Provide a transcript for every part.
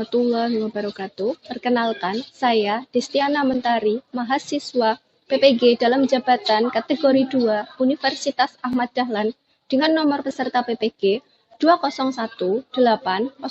warahmatullahi wabarakatuh. Perkenalkan, saya Destiana Mentari, mahasiswa PPG dalam jabatan kategori 2 Universitas Ahmad Dahlan dengan nomor peserta PPG 20180034125.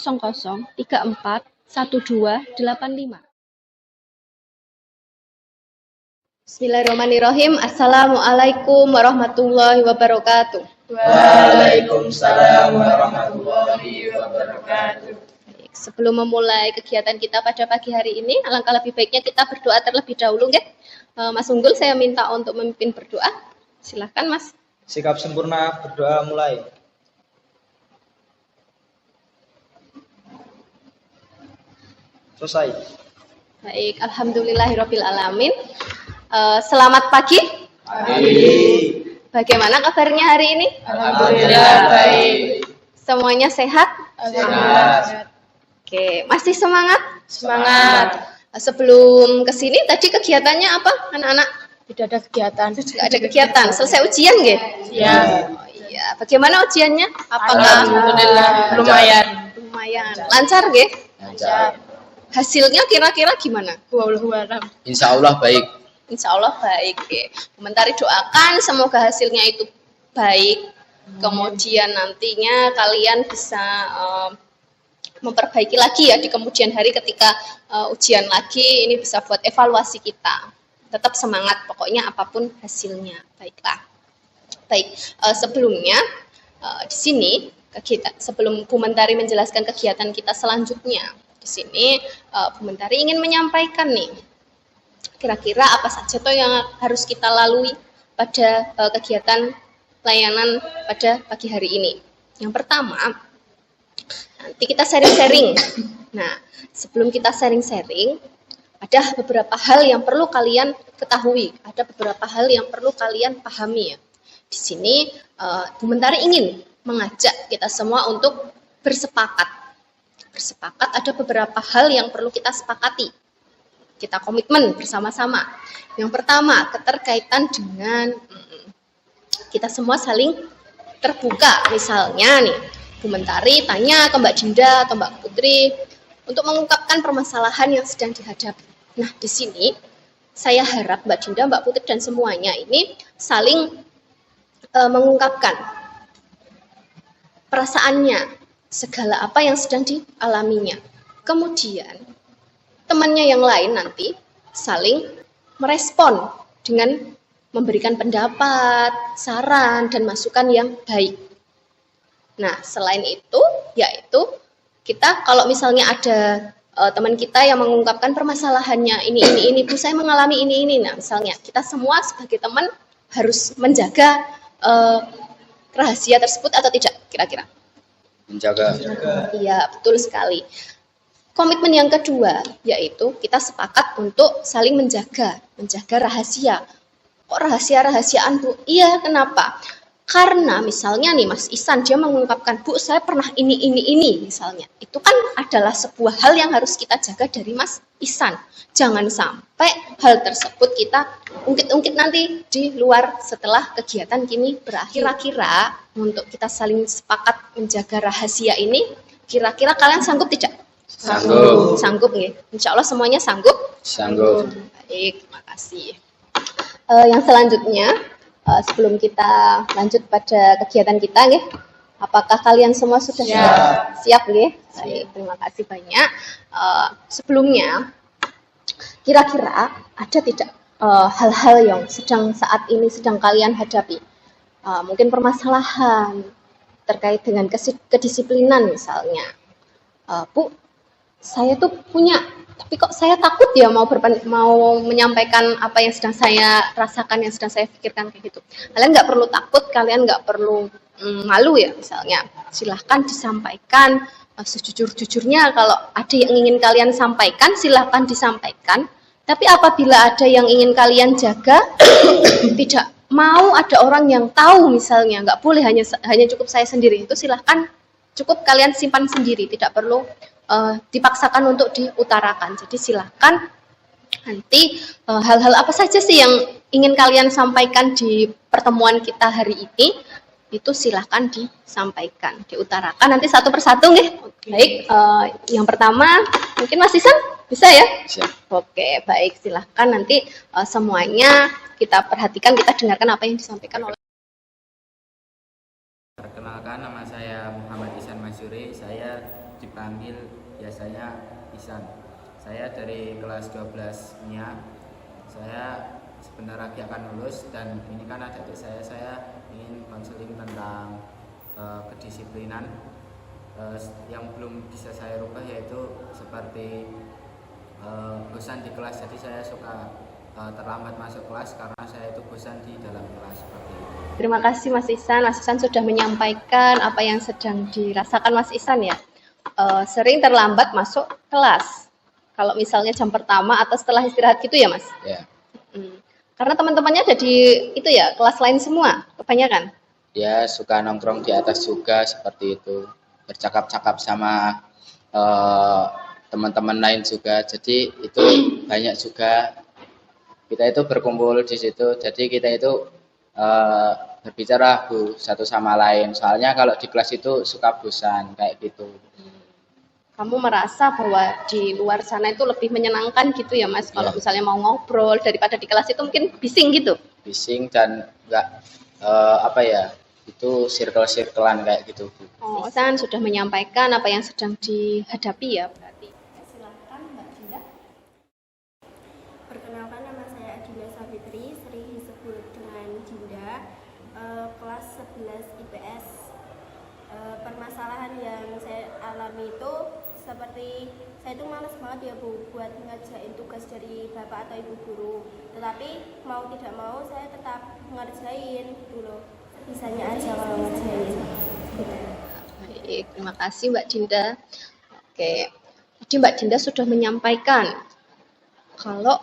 Bismillahirrahmanirrahim. Assalamualaikum warahmatullahi wabarakatuh. Waalaikumsalam warahmatullahi wabarakatuh. Sebelum memulai kegiatan kita pada pagi hari ini, alangkah lebih baiknya kita berdoa terlebih dahulu, nggih. Mas Unggul, saya minta untuk memimpin berdoa. Silahkan, Mas. Sikap sempurna berdoa mulai. Selesai. Baik, alhamdulillahirabbil alamin. Selamat pagi. Pagi. Bagaimana kabarnya hari ini? Alhamdulillah baik. Semuanya sehat? Sehat. Oke, masih semangat? Semangat. Sebelum kesini tadi kegiatannya apa, anak-anak? Tidak ada kegiatan. Tidak ada kegiatan. Selesai ujian, nggih? Ya. Oh iya. Bagaimana ujiannya? Apakah Alhamdulillah lumayan. lumayan? Lancar, nggih? Lancar. Hasilnya kira-kira gimana? Wallahu a'lam. Insya Allah baik. Insya Allah baik. Nggih. Komentari doakan semoga hasilnya itu baik. Kemudian nantinya kalian bisa memperbaiki lagi ya di kemudian hari ketika ujian lagi, ini bisa buat evaluasi kita. Tetap semangat pokoknya apapun hasilnya. Baiklah. Baik, sebelumnya di sini sebelum Bu Mentari menjelaskan kegiatan kita selanjutnya, di sini Bu Mentari ingin menyampaikan nih kira-kira apa saja toh yang harus kita lalui pada kegiatan layanan pada pagi hari ini. Yang pertama, nanti kita sharing-sharing. Nah, sebelum kita sharing-sharing, ada beberapa hal yang perlu kalian ketahui, ada beberapa hal yang perlu kalian pahami ya. Di sini Bu Mentari ingin mengajak kita semua untuk bersepakat. Bersepakat ada beberapa hal yang perlu kita sepakati. Kita komitmen bersama-sama. Yang pertama, keterkaitan dengan kita semua saling terbuka. Misalnya nih, Bu Mentari tanya ke Mbak Dinda, ke Mbak Putri, untuk mengungkapkan permasalahan yang sedang dihadapi. Nah, di sini saya harap Mbak Dinda, Mbak Putri, dan semuanya ini saling mengungkapkan perasaannya, segala apa yang sedang dialaminya. Kemudian, temannya yang lain nanti saling merespon dengan memberikan pendapat, saran, dan masukan yang baik. Nah, selain itu, yaitu kita kalau misalnya ada teman kita yang mengungkapkan permasalahannya, ini, Bu, saya mengalami ini. Nah, misalnya kita semua sebagai teman harus menjaga rahasia tersebut atau tidak, kira-kira? Menjaga. Iya, betul sekali. Komitmen yang kedua, yaitu kita sepakat untuk saling menjaga rahasia. Kok rahasia-rahasiaan, Bu? Iya, kenapa? Karena misalnya nih Mas Ihsan, dia mengungkapkan, Bu, saya pernah ini, misalnya. Itu kan adalah sebuah hal yang harus kita jaga dari Mas Ihsan. Jangan sampai hal tersebut kita ungkit-ungkit nanti di luar setelah kegiatan kini berakhir. Kira-kira untuk kita saling sepakat menjaga rahasia ini, kira-kira kalian sanggup tidak? Sanggup. Sanggup nggih. Insya Allah semuanya sanggup. Sanggup. Baik, terima kasih. Yang selanjutnya, sebelum kita lanjut pada kegiatan kita nggih, apakah kalian semua sudah siap nggih? Baik, terima kasih banyak. Sebelumnya, kira-kira ada tidak hal-hal yang saat ini sedang kalian hadapi? Mungkin permasalahan terkait dengan kedisiplinan misalnya. Bu, saya tuh punya, tapi kok saya takut ya mau menyampaikan apa yang sedang saya rasakan, yang sedang saya pikirkan kayak gitu. Kalian nggak perlu takut, kalian nggak perlu malu ya misalnya. Silahkan disampaikan sejujur-jujurnya. Kalau ada yang ingin kalian sampaikan, silahkan disampaikan. Tapi apabila ada yang ingin kalian jaga, tidak mau ada orang yang tahu misalnya, nggak boleh hanya cukup saya sendiri, itu silahkan cukup kalian simpan sendiri, tidak perlu dipaksakan untuk diutarakan. Jadi silahkan nanti hal-hal apa saja sih yang ingin kalian sampaikan di pertemuan kita hari ini, itu silahkan disampaikan, diutarakan nanti satu persatu nggih. Baik, yang pertama mungkin Mas Isan bisa ya? Bisa. Oke, baik, silahkan nanti semuanya kita perhatikan, kita dengarkan apa yang disampaikan oleh. Perkenalkan, nama saya Muhammad Ihsan Masyuri. Saya dipanggil biasanya Ihsan. Saya dari kelas 12 MIA. Saya sebentar lagi akan lulus, dan ini kan adik saya ingin konseling tentang kedisiplinan. Yang belum bisa saya rubah yaitu seperti bosan di kelas. Jadi saya suka terlambat masuk kelas karena saya itu bosan di dalam kelas seperti itu. Terima kasih Mas Ihsan. Mas Ihsan sudah menyampaikan apa yang sedang dirasakan Mas Ihsan ya. Sering terlambat masuk kelas. Kalau misalnya jam pertama atau setelah istirahat gitu ya Mas? Ya. Karena teman-temannya ada di itu ya, kelas lain semua, kebanyakan. Dia suka nongkrong di atas juga seperti itu. Bercakap-cakap sama teman-teman lain juga. Jadi itu banyak juga. Kita itu berkumpul di situ. Jadi kita itu berbicara satu sama lain. Soalnya kalau di kelas itu suka bosan kayak gitu. Kamu merasa bahwa di luar sana itu lebih menyenangkan gitu ya Mas? Kalau Iya. misalnya mau ngobrol daripada di kelas itu mungkin bising gitu. Bising dan enggak itu circle-circlean kayak gitu, Bu. Oh, San sudah menyampaikan apa yang sedang dihadapi ya berarti. Silakan Mbak Dinda. Perkenalkan, nama saya Adina Savitri, sering disebut dengan Dinda, kelas 11 IPS. Permasalahan yang saya alami itu seperti saya itu malas banget ya Bu buat ngerjain tugas dari bapak atau ibu guru, tetapi mau tidak mau saya tetap ngerjain dulu, bisanya aja kalau ngerjain. Baik, terima kasih Mbak Dinda. Oke, tadi Mbak Dinda sudah menyampaikan kalau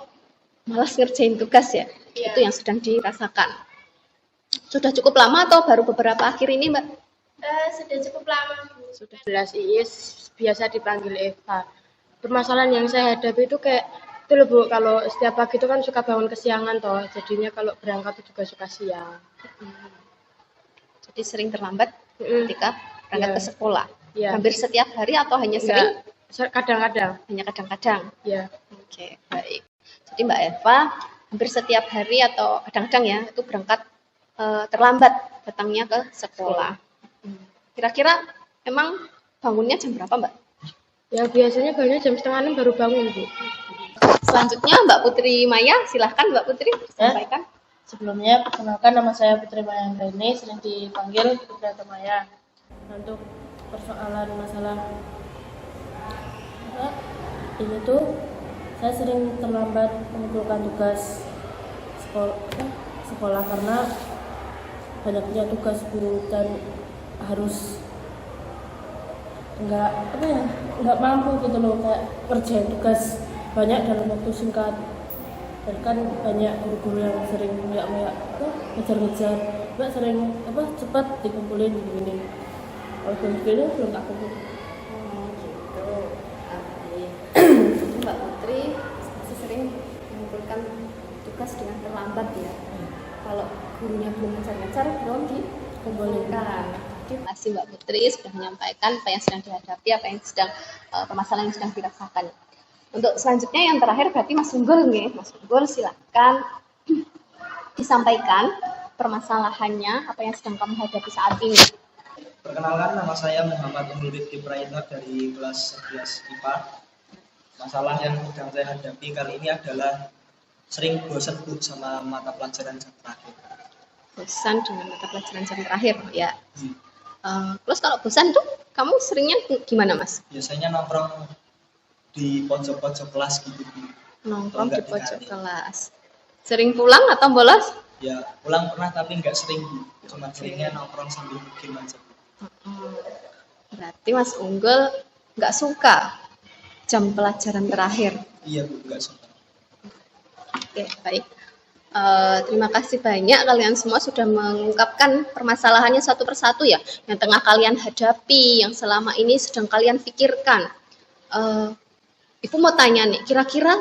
malas ngerjain tugas ya, itu yang sedang dirasakan. Sudah cukup lama atau baru beberapa akhir ini Mbak? Sudah cukup lama Bu. Sudah 11 IIS, biasa dipanggil Eva. Permasalahan yang saya hadapi itu kayak itu loh Bu, kalau setiap pagi itu kan suka bangun kesiangan toh, jadinya kalau berangkat itu juga suka siang. Jadi sering terlambat ketika berangkat Iya. ke sekolah. Iya. Hampir setiap hari atau hanya sering? Kadang-kadang. Hanya kadang-kadang. Ya. Oke, baik. Jadi Mbak Eva hampir setiap hari atau kadang-kadang ya itu berangkat terlambat datangnya ke sekolah. Kira-kira emang bangunnya jam berapa Mbak? Ya biasanya bangunnya jam 5:30 baru bangun Bu. Selanjutnya Mbak Putri Maya, silahkan Mbak Putri sampaikan. Sebelumnya, perkenalkan, nama saya Putri Maya Anggraini, sering dipanggil Putri atau Maya. Untuk persoalan masalah ini tuh, saya sering terlambat mengumpulkan tugas sekolah karena banyaknya tugas guru dan harus nggak mampu gitu loh, kayak kerjain tugas banyak dalam waktu singkat. Dan kan banyak guru-guru yang sering ngejar-ngejar, mbak sering cepat dikumpulin gini. Kalau gini belum tak kumpul. Gitu. Mbak Putri masih sering mengumpulkan tugas dengan terlambat ya. Kalau gurunya belum ngejar-ngejar belum dikumpulkan. Terima kasih Mbak Putri sudah menyampaikan apa yang sedang dihadapi, apa yang sedang permasalahan yang sedang dirasakan. Untuk selanjutnya yang terakhir berarti Mas Unggul nih. Mas Unggul silakan disampaikan permasalahannya, apa yang sedang kamu hadapi saat ini. Perkenalkan, nama saya Muhammad Unggul Rifki Prayitno dari kelas 11 IPA. Masalah yang sedang saya hadapi kali ini adalah sering bosan Bu sama mata pelajaran jam terakhir. Bosan dengan mata pelajaran jam terakhir ya. Terus kalau bosan tuh kamu seringnya gimana Mas? Biasanya nongkrong di pojok-pojok kelas gitu Bu. Nongkrong di Enggak pojok hari. kelas. Sering pulang atau bolos? Ya pulang pernah tapi nggak sering Bu. Cuma seringnya nongkrong sambil game aja Bu. Berarti Mas Unggul nggak suka jam pelajaran terakhir. Iya Bu, nggak suka. Oke, baik. Terima kasih banyak kalian semua sudah mengungkapkan permasalahannya satu persatu ya, yang tengah kalian hadapi, yang selama ini sedang kalian pikirkan. Ibu mau tanya nih, kira-kira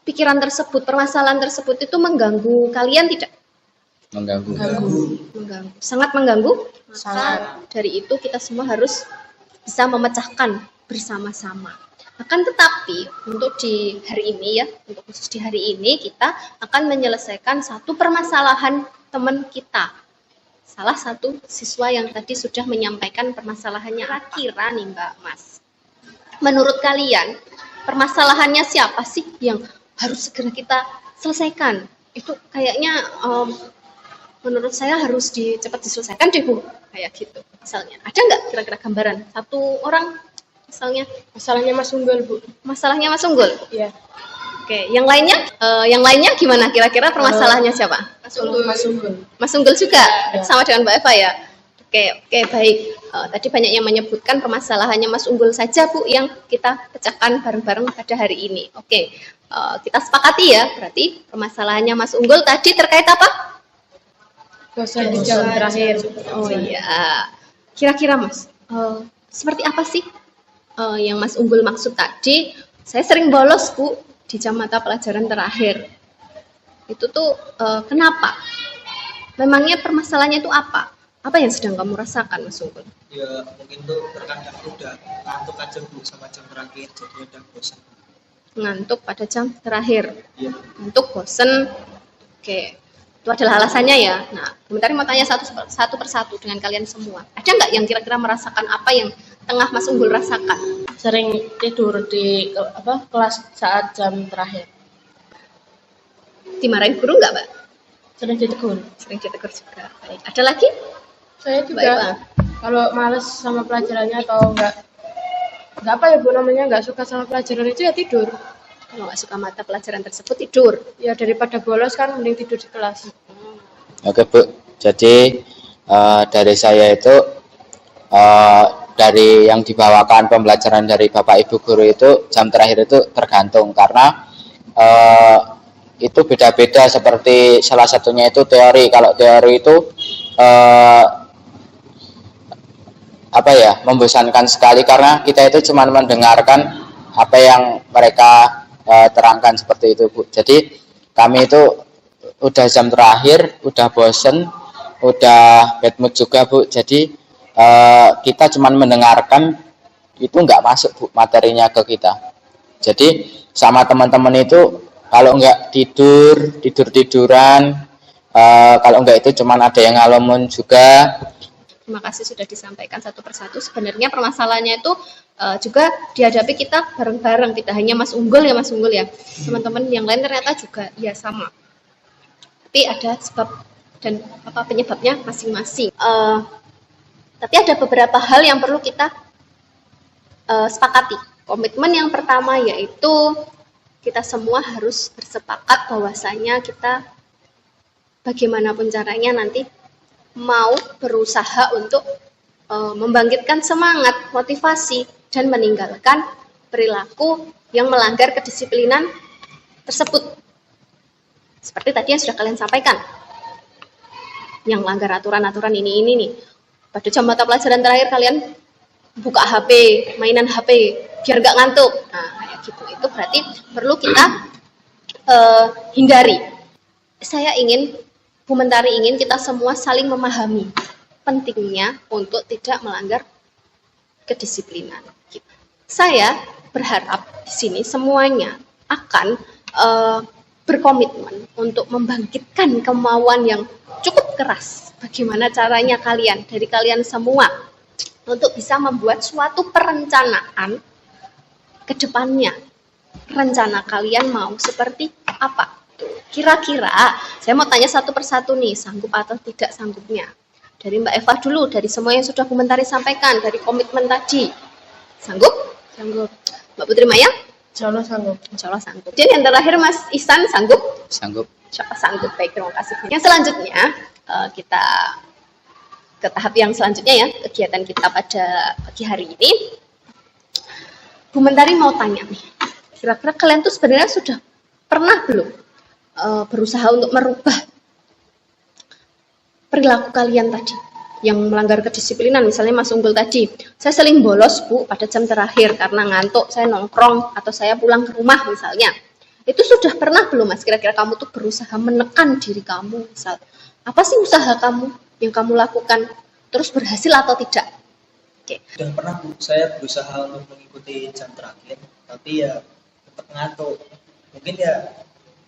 pikiran tersebut, permasalahan tersebut itu mengganggu kalian tidak? mengganggu. Mengganggu. Sangat mengganggu. Sangat. Dari itu kita semua harus bisa memecahkan bersama-sama. Akan tetapi untuk di hari ini ya, untuk khusus di hari ini kita akan menyelesaikan satu permasalahan teman kita. Salah satu siswa yang tadi sudah menyampaikan permasalahannya. Kira-kira nih Mbak Mas, menurut kalian permasalahannya siapa sih yang harus segera kita selesaikan? Itu kayaknya menurut saya harus cepat diselesaikan deh Bu, kayak gitu. Misalnya, ada nggak kira-kira gambaran satu orang misalnya Masalahnya Mas Unggul, Bu. masalahnya Mas Unggul? Iya. Oke, yang lainnya gimana? Kira-kira permasalahannya siapa? Mas Unggul. Mas Unggul juga, Ya. sama dengan Mbak Eva ya. Oke, baik. Tadi banyak yang menyebutkan permasalahannya Mas Unggul saja Bu yang kita pecahkan bareng-bareng pada hari ini. Oke, kita sepakati ya. Berarti permasalahannya Mas Unggul tadi terkait apa? Bosan di jam terakhir. Oh iya. Kira-kira Mas, seperti apa sih yang Mas Unggul maksud tadi? Saya sering bolos Bu di jam mata pelajaran terakhir. Itu tuh kenapa? Memangnya permasalahannya itu apa? Apa yang sedang kamu rasakan Mas Unggul? Ya mungkin tuh terkadang udah ngantuk aja Bu sama jam terakhir, jadi udah bosan. Ngantuk pada jam terakhir. Iya. Ngantuk, bosen. Oke. Itu adalah alasannya ya. Nah, sebentar mau tanya satu persatu dengan kalian semua. Ada nggak yang kira-kira merasakan apa yang tengah Mas Unggul rasakan? Sering tidur di kelas saat jam terakhir. Dimarahin guru nggak Mbak? Sering ditegur. Sering ditegur juga. Baik. Ada lagi? Saya Mbak juga Eva? kalau males sama pelajarannya atau nggak apa ya Bu namanya, nggak suka sama pelajaran itu ya tidur. Kalau nggak suka mata pelajaran tersebut tidur. Ya daripada bolos kan mending tidur di kelas. Oke Bu, jadi dari saya itu dari yang dibawakan pembelajaran dari Bapak Ibu Guru itu jam terakhir itu tergantung karena itu beda-beda, seperti salah satunya itu teori. Kalau teori itu membosankan sekali karena kita itu cuma mendengarkan apa yang mereka terangkan seperti itu Bu. Jadi kami itu udah jam terakhir, udah bosen, udah bad mood juga Bu. Jadi kita cuma mendengarkan, itu nggak masuk Bu materinya ke kita. Jadi sama teman-teman itu kalau nggak tiduran, kalau nggak itu cuma ada yang ngalamun juga. Terima kasih sudah disampaikan satu persatu. Sebenarnya permasalahannya itu juga dihadapi kita bareng-bareng, tidak hanya Mas Unggul ya Mas Unggul ya. Teman-teman yang lain ternyata juga ya sama. Tapi ada sebab dan penyebabnya masing-masing. Tapi ada beberapa hal yang perlu kita sepakati. Komitmen yang pertama yaitu kita semua harus bersepakat bahwasanya kita bagaimanapun caranya nanti mau berusaha untuk membangkitkan semangat, motivasi, dan meninggalkan perilaku yang melanggar kedisiplinan tersebut. Seperti tadi yang sudah kalian sampaikan, yang melanggar aturan-aturan ini nih. Pada jam mata pelajaran terakhir kalian buka HP, mainan HP, biar nggak ngantuk. Nah, kayak gitu. Itu berarti perlu kita hindari. Saya ingin, Bu Mentari ingin kita semua saling memahami pentingnya untuk tidak melanggar kedisiplinan. Saya berharap di sini semuanya akan berkomitmen untuk membangkitkan kemauan yang cukup keras. Bagaimana caranya kalian, dari kalian semua, untuk bisa membuat suatu perencanaan ke depannya. Rencana kalian mau seperti apa? Kira-kira, saya mau tanya satu persatu nih, sanggup atau tidak sanggupnya. Dari Mbak Eva dulu, dari semua yang sudah Bu Mentari sampaikan, dari komitmen tadi. Sanggup? Sanggup. Mbak Putri Maya? Insya Allah sanggup. Insya Allah sanggup. Jadi yang terakhir Mas Ihsan sanggup? Sanggup. Siapa sanggup? Baik, terima kasih. Yang selanjutnya, kita ke tahap yang selanjutnya ya, kegiatan kita pada pagi hari ini. Bu Mentari mau tanya nih, kira-kira kalian tuh sebenarnya sudah pernah belum berusaha untuk merubah perilaku kalian tadi yang melanggar kedisiplinan? Misalnya Mas Unggul tadi, saya sering bolos Bu pada jam terakhir karena ngantuk, saya nongkrong atau saya pulang ke rumah misalnya. Itu sudah pernah belum Mas, kira-kira kamu tuh berusaha menekan diri kamu, misal Apa sih usaha kamu yang kamu lakukan? Terus berhasil atau tidak? Oke. Dan pernah Bu, saya berusaha untuk mengikuti jam terakhir, tapi ya tetap ngantuk. Mungkin ya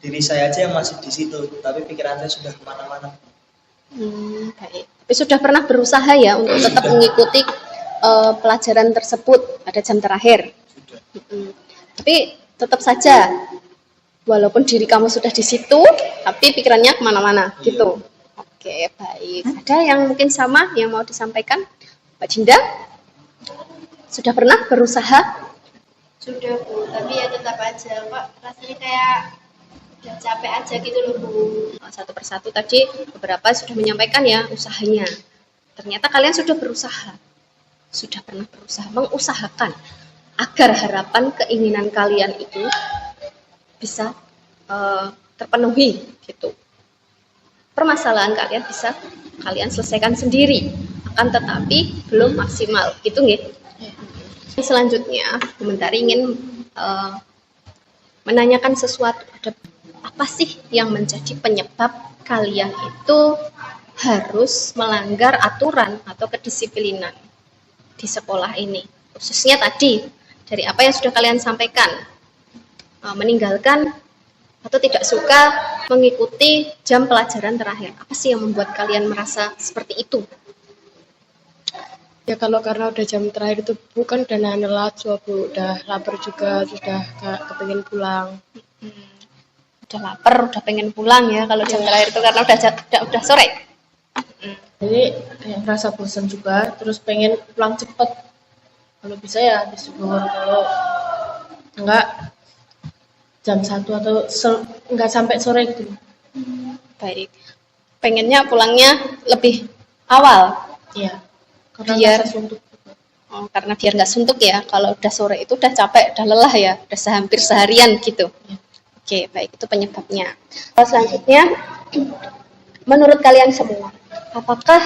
diri saya aja yang masih di situ, tapi pikiran saya sudah kemana-mana. Baik. Tapi sudah pernah berusaha ya untuk tetap mengikuti pelajaran tersebut pada jam terakhir. Sudah. Tapi tetap saja, walaupun diri kamu sudah di situ, tapi pikirannya kemana-mana, Iya. gitu. Oke, baik. Ada yang mungkin sama yang mau disampaikan, Mbak Jinda? Sudah pernah berusaha? Sudah Bu, tapi ya tetap aja Pak, rasanya kayak udah capek aja gitu loh Bu. Satu persatu tadi beberapa sudah menyampaikan ya usahanya. Ternyata kalian sudah berusaha, sudah pernah berusaha mengusahakan agar harapan keinginan kalian itu bisa terpenuhi gitu. Permasalahan kalian bisa kalian selesaikan sendiri, akan tetapi belum maksimal, gitu nggih. Selanjutnya, Bu Mentari ingin menanyakan sesuatu. Apa sih yang menjadi penyebab kalian itu harus melanggar aturan atau kedisiplinan di sekolah ini? Khususnya tadi, dari apa yang sudah kalian sampaikan, meninggalkan atau tidak suka mengikuti jam pelajaran terakhir. Apa sih yang membuat kalian merasa seperti itu? Ya kalau karena udah jam terakhir itu bukan udah nahan lelah, Bu, udah lapar juga, sudah kepengen pulang. Udah lapar, udah pengen pulang ya kalau jam terakhir itu karena udah sore. Jadi kayak merasa bosan juga, terus pengen pulang cepet. Kalau bisa ya habis zuhur, kalau enggak jam 1 atau enggak sampai sore gitu. Baik. Pengennya pulangnya lebih awal. Iya. Karena Biar merasa suntuk juga. karena biar nggak suntuk ya. Kalau udah sore itu udah capek, udah lelah ya, udah hampir seharian gitu. Oke, baik, itu penyebabnya. Selanjutnya, menurut kalian semua, apakah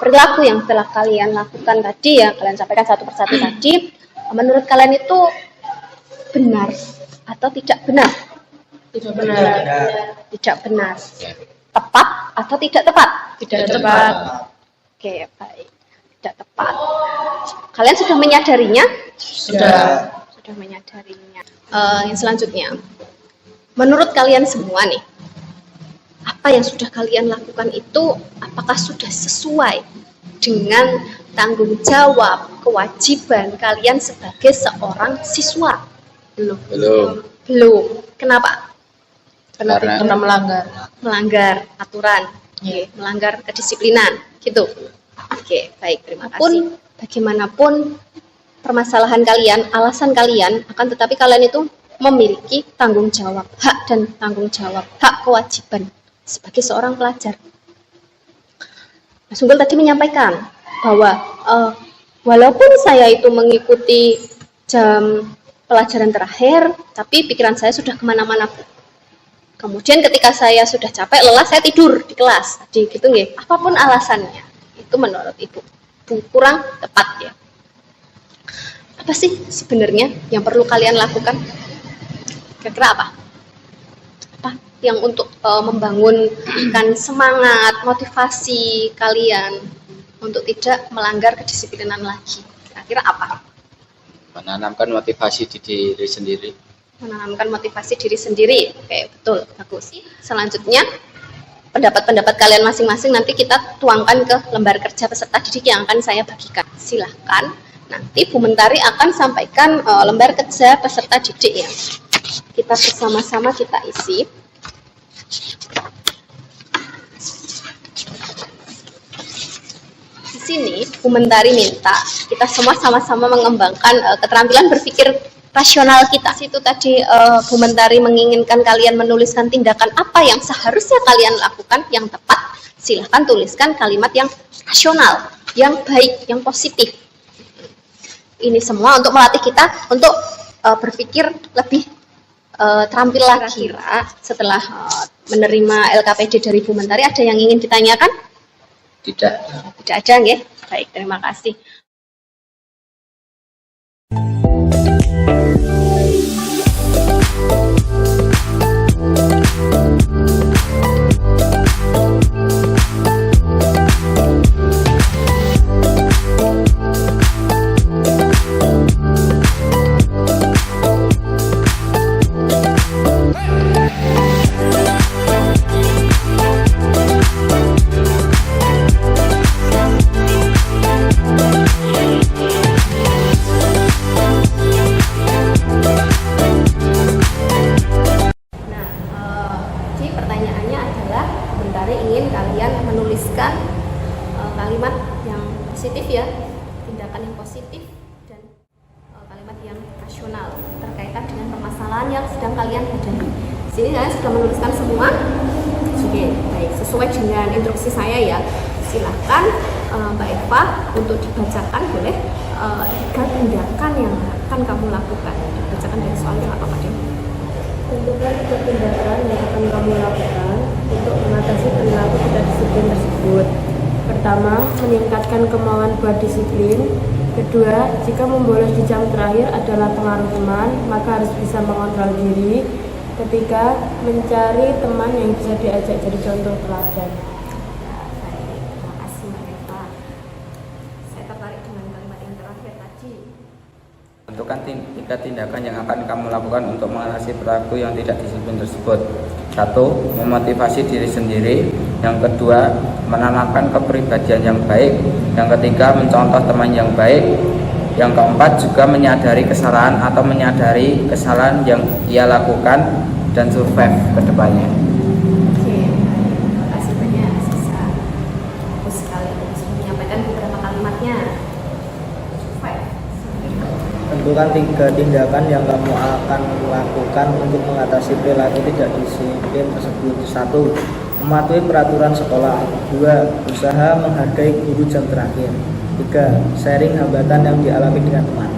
perilaku yang telah kalian lakukan tadi ya, kalian sampaikan satu persatu tadi, menurut kalian itu benar atau tidak benar? Tidak benar. Tidak benar. Tepat atau tidak tepat? Tidak tepat. Oke, baik. Tidak tepat. Kalian sudah menyadarinya? Sudah. Sudah menyadarinya. Yang selanjutnya, menurut kalian semua nih, apa yang sudah kalian lakukan itu apakah sudah sesuai dengan tanggung jawab, kewajiban kalian sebagai seorang siswa? Belum. Belum. Kenapa? Karena melanggar. Melanggar aturan, Oke, melanggar kedisiplinan, gitu. Oke, baik, terima kasih. Bagaimanapun permasalahan kalian, alasan kalian, akan tetapi kalian itu memiliki tanggung jawab, hak dan tanggung jawab, hak kewajiban sebagai seorang pelajar. Mas Unggul tadi menyampaikan bahwa walaupun saya itu mengikuti jam pelajaran terakhir, tapi pikiran saya sudah kemana-mana, Bu. Kemudian ketika saya sudah capek, lelah, saya tidur di kelas. Jadi gitu nggih. Apapun alasannya, itu menurut Ibu kurang tepat ya. Apa sih sebenarnya yang perlu kalian lakukan? Kira-kira apa? Apa yang untuk membangunkan semangat, motivasi kalian untuk tidak melanggar kedisiplinan lagi? Kira-kira apa? menanamkan motivasi di diri sendiri. Menanamkan motivasi diri sendiri. Oke, betul, bagus. Selanjutnya, pendapat-pendapat kalian masing-masing nanti kita tuangkan ke lembar kerja peserta didik yang akan saya bagikan. Silahkan, nanti Bu Mentari akan sampaikan lembar kerja peserta didik ya. Kita bersama-sama kita isi. Di sini Bu Mentari minta kita semua sama-sama mengembangkan keterampilan berpikir rasional kita. Situ tadi Bu Mentari menginginkan kalian menuliskan tindakan apa yang seharusnya kalian lakukan yang tepat. Silahkan tuliskan kalimat yang rasional, yang baik, yang positif. Ini semua untuk melatih kita untuk berpikir lebih terampil lagi. Kira setelah menerima LKPD dari Bu Mentari, ada yang ingin ditanyakan? Tidak. Tidak ada, nggih. Baik, terima kasih. positif ya, tindakan yang positif dan kalimat yang rasional terkaitan dengan permasalahan yang sedang kalian hadapi. Di sini saya sudah menuliskan semua. Oke, baik, sesuai dengan instruksi saya ya. Silahkan Mbak Eva untuk dibacakan boleh 3 tindakan yang akan kamu lakukan. Dibacakan dari soalnya apa Pak Dem? Tentukan 3 tindakan yang akan kamu lakukan untuk mengatasi perilaku tidak disiplin tersebut. Pertama, meningkatkan kemauan buat disiplin. Kedua, jika membolos di jam terakhir adalah pengaruh teman, maka harus bisa mengontrol diri. Ketiga, mencari teman yang bisa diajak jadi contoh teladan. Baik, terima kasih Mbak Eva. Saya tertarik dengan kalimat yang terakhir tadi. Tentukan 3 tindakan yang akan kamu lakukan untuk mengatasi perilaku yang tidak disiplin tersebut. 1. Memotivasi diri sendiri. Yang kedua, menanamkan kepribadian yang baik. Yang ketiga, mencontoh teman yang baik. Yang keempat, juga menyadari kesalahan atau menyadari kesalahan yang ia lakukan dan survive ke depannya. Oke, terima kasih banyak Sisa. Bagus sekali untuk menyampaikan beberapa kalimatnya. Baik. Tentukan 3 tindakan yang kamu akan lakukan untuk mengatasi perilaku tidak disiplin tersebut. 1. Mematuhi peraturan sekolah. 2. Berusaha menghargai guru jam terakhir. 3. Sharing hambatan yang dialami dengan teman.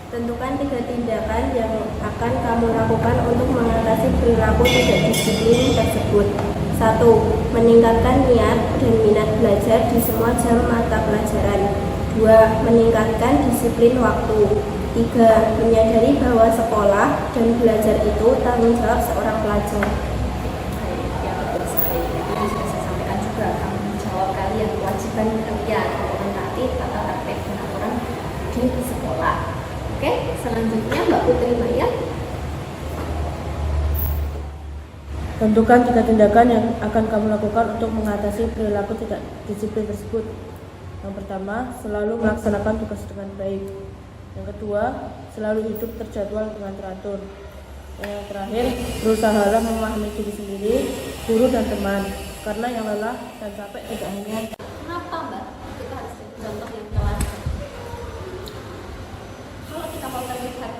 Tentukan 3 tindakan yang akan kamu lakukan untuk mengatasi perilaku tidak disiplin tersebut. 1. Meningkatkan niat dan minat belajar di semua jam mata pelajaran. 2. Meningkatkan disiplin waktu. 3. Menyadari bahwa sekolah dan belajar itu tanggung jawab seorang pelajar. Ya, betul sekali. Itu yang sudah saya sampaikan juga. Tanggung jawab kalian, kewajiban kalian mentaati tata tertib dan aturan di sekolah. Oke, selanjutnya Mbak Putri Maya. Tentukan 3 tindakan yang akan kamu lakukan untuk mengatasi perilaku tidak disiplin tersebut. Yang pertama, selalu melaksanakan tugas dengan baik. Yang kedua, selalu hidup terjadwal dengan teratur. Yang terakhir, berusahalah memahami diri sendiri, guru dan teman. Karena yang lelah dan capek tidak hanya Kenapa Mbak? Kita harus jadi contoh yang teladan. Kalau kita mau terlihat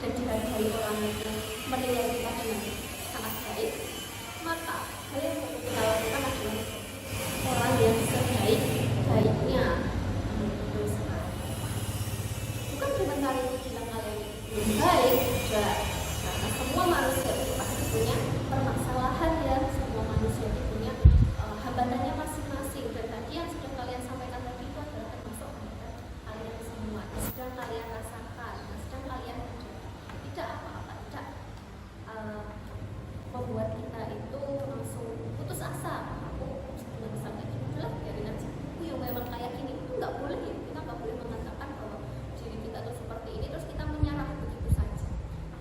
dan dihargai orang itu menilai kita dengan sangat baik, maka hal yang perlu kita lakukan adalah orang yang sebaik-baiknya. Betul sekali. Bukan sebentar itu bilang kalian itu baik, enggak. Karena semua manusia itu pasti punya permasalahan ya, semua manusia itu punya hambatannya masing-masing. Dan tadi yang sudah kalian sampaikan tadi itu adalah termasuk hambatan kalian semua, sedang kalian rasakan, sedang kalian tidak apa-apa, tidak membuat kita itu langsung putus asa. Aku dengan sampai ini adalah biarin aja. Aku yang memang kayak gini itu nggak boleh ya. Kita nggak boleh mengatakan bahwa diri kita tuh seperti ini terus kita menyerah begitu saja.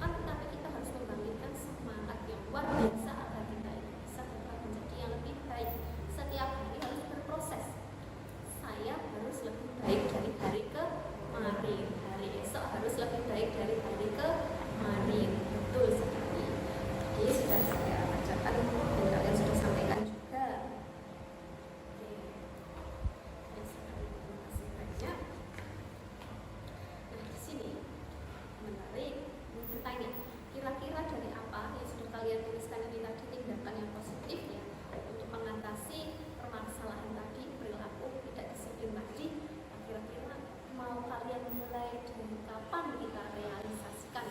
Akan tetapi kita harus membangkitkan semangat yang luar biasa agar kita ini bisa berubah menjadi yang lebih baik. Setiap hari harus berproses. Saya harus lebih baik dari hari ke kemarin. Hari esok harus lebih baik dari hari ke kemarin. Betul sekali. Jadi sudah saya bacakan dan kalian sudah sampaikan juga. Oke. Baik sekali. Terima kasih banyak. Nah, di sini menarik bertanya, kira-kira dari apa yang sudah kalian tuliskan ini tadi tindakan yang positif ya untuk mengatasi permasalahan tadi, perilaku tidak disiplin tadi, kira-kira mau kalian mulai dari kapan kita realisasikan?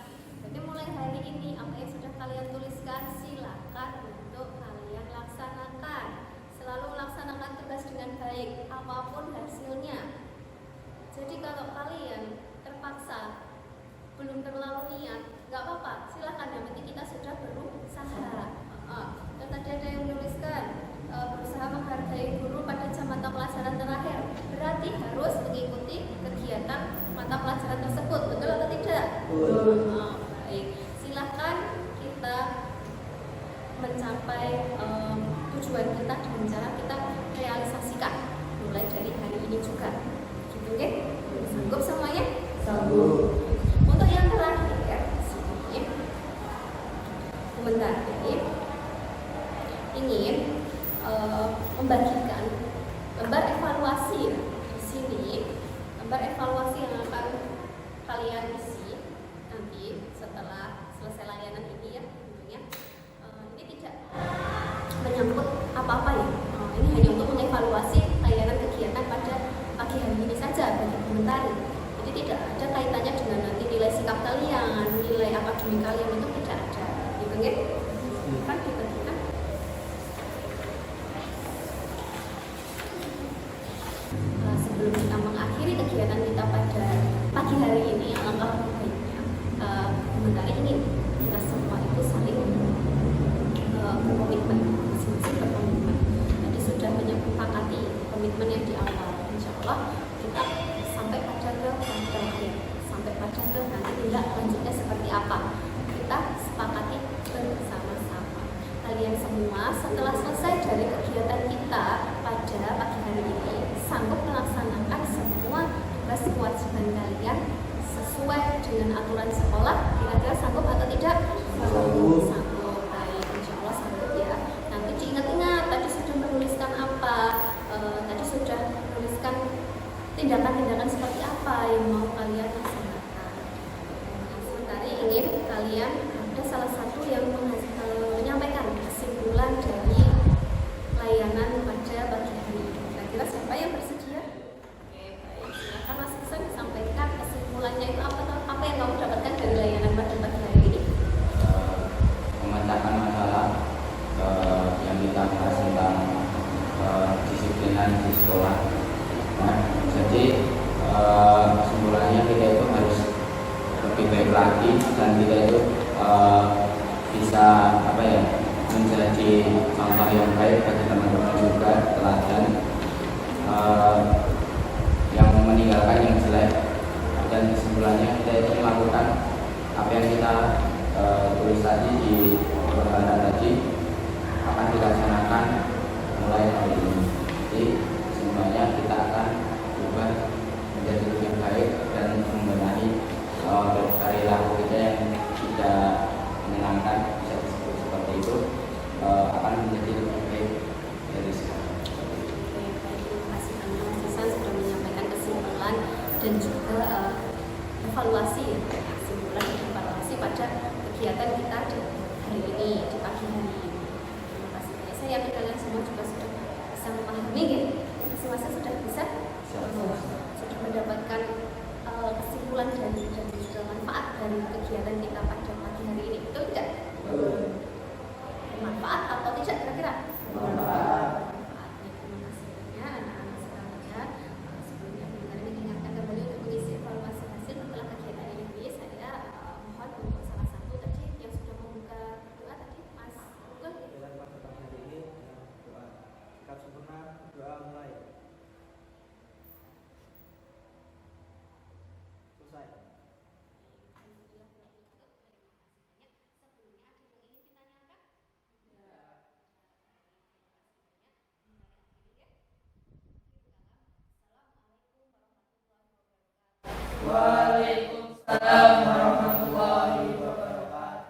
Jadi mulai hari ini apa yang sudah kalian tuliskan silakan untuk kalian laksanakan. Selalu laksanakan tugas dengan baik apapun hasilnya. Jadi kalau kalian terpaksa belum terlalu niat, nggak apa-apa, silakan. Yang penting kita sudah berusaha. Dan tadi ada yang menuliskan berusaha menghargai guru pada jam mata pelajaran terakhir. Berarti harus mengikuti kegiatan mata pelajaran tersebut, betul atau tidak? Baik, silakan kita mencapai tujuan kita dengan cara kita realisasikan mulai dari hari ini juga. Gitu ya? Sanggup semuanya? Sanggup. Untuk yang terakhir, sini komentar ini ingin membagikan gambar evaluasi ya. Di sini gambar evaluasi yang akan kalian isi nanti setelah selesai layanan ini ya tentunya. Ini tidak menyangkut apa-apa ya. Ini hanya untuk mengevaluasi layanan kegiatan pada pagi hari ini saja bagi komentari. Jadi tidak ada kaitannya dengan nanti nilai sikap kalian, nilai akademik kalian, itu tidak ada. Gitu kan? Kan dibagikan. Sebelum kita mengakhiri kegiatan kita pada pagi hari ini, alangkah baiknya komentari ini kita semua itu saling berkomitmen, masing-masing berkomitmen. Jadi sudah menyepakati komitmen yang di awal. Insya Allah kita sampai pada ke terakhir, sampai pada ke nanti tindak lanjutnya seperti apa. Kita sepakati bersama-sama. Kalian semua setelah selesai dari kegiatan kita pada pagi hari ini sanggup melaksanakan semua tugas kewajiban kalian sesuai dengan aturan sekolah. Kira-kira sanggup atau tidak? Sanggup. Baik, insya Allah sanggup ya. Nanti diingat-ingat tadi sudah menuliskan apa, tadi sudah menuliskan tindakan-tindakan seperti apa yang mau kalian laksanakan. Sementara ingin kalian ada salah satu yang menyampaikan kesimpulan dari layanan pada pagi hari ini. Kira-kira siapa yang bersedia? Oke, baik. Silakan Mas Iksan sampaikan kesimpulannya itu apa yang kamu dapatkan dari layanan pada pagi hari ini? Memecahkan masalah yang kita bahas tentang disiplinan di sekolah. Nah, jadi kesimpulannya kita itu harus lebih baik lagi dan kita itu bisa menjadi contoh yang baik bagi teman-teman juga, teladan yang meninggalkan yang jelek. Dan kesimpulannya kita itu melakukan apa yang kita tulis tadi di pertanyaan tadi akan dilaksanakan mulai hari ini. Jadi semuanya kita akan berubah menjadi lebih baik dan membenahi perilaku kita yang tidak menyenangkan, bisa disebut seperti itu, akan menjadi lebih baik dari sekarang. Terima kasih Mas Iksan sudah menyampaikan kesimpulan dan juga evaluasi ya, kesimpulan dan evaluasi pada kegiatan kita di hari ini, di pagi hari ini. Terima kasih. Saya yakin kalian semua juga sudah bisa memahami ya. Masing-masing sudah bisa sudah mendapatkan kesimpulan dan juga manfaat dari kegiatan kita pada pagi hari ini. Betul tidak? Manfaat atau tidak kira-kira? Manfaat. Terima kasih ya anak-anak sekalian. Sebelumnya benar diingatkan kembali untuk mengisi evaluasi hasil setelah kegiatan ini. Saya mohon untuk salah satu tadi yang sudah membuka doa tadi, Mas Gun. Pada pagi hari ini doa. Sikap sempurna, doa mulai. Selesai. Waalaikumsalam warahmatullahi wabarakatuh.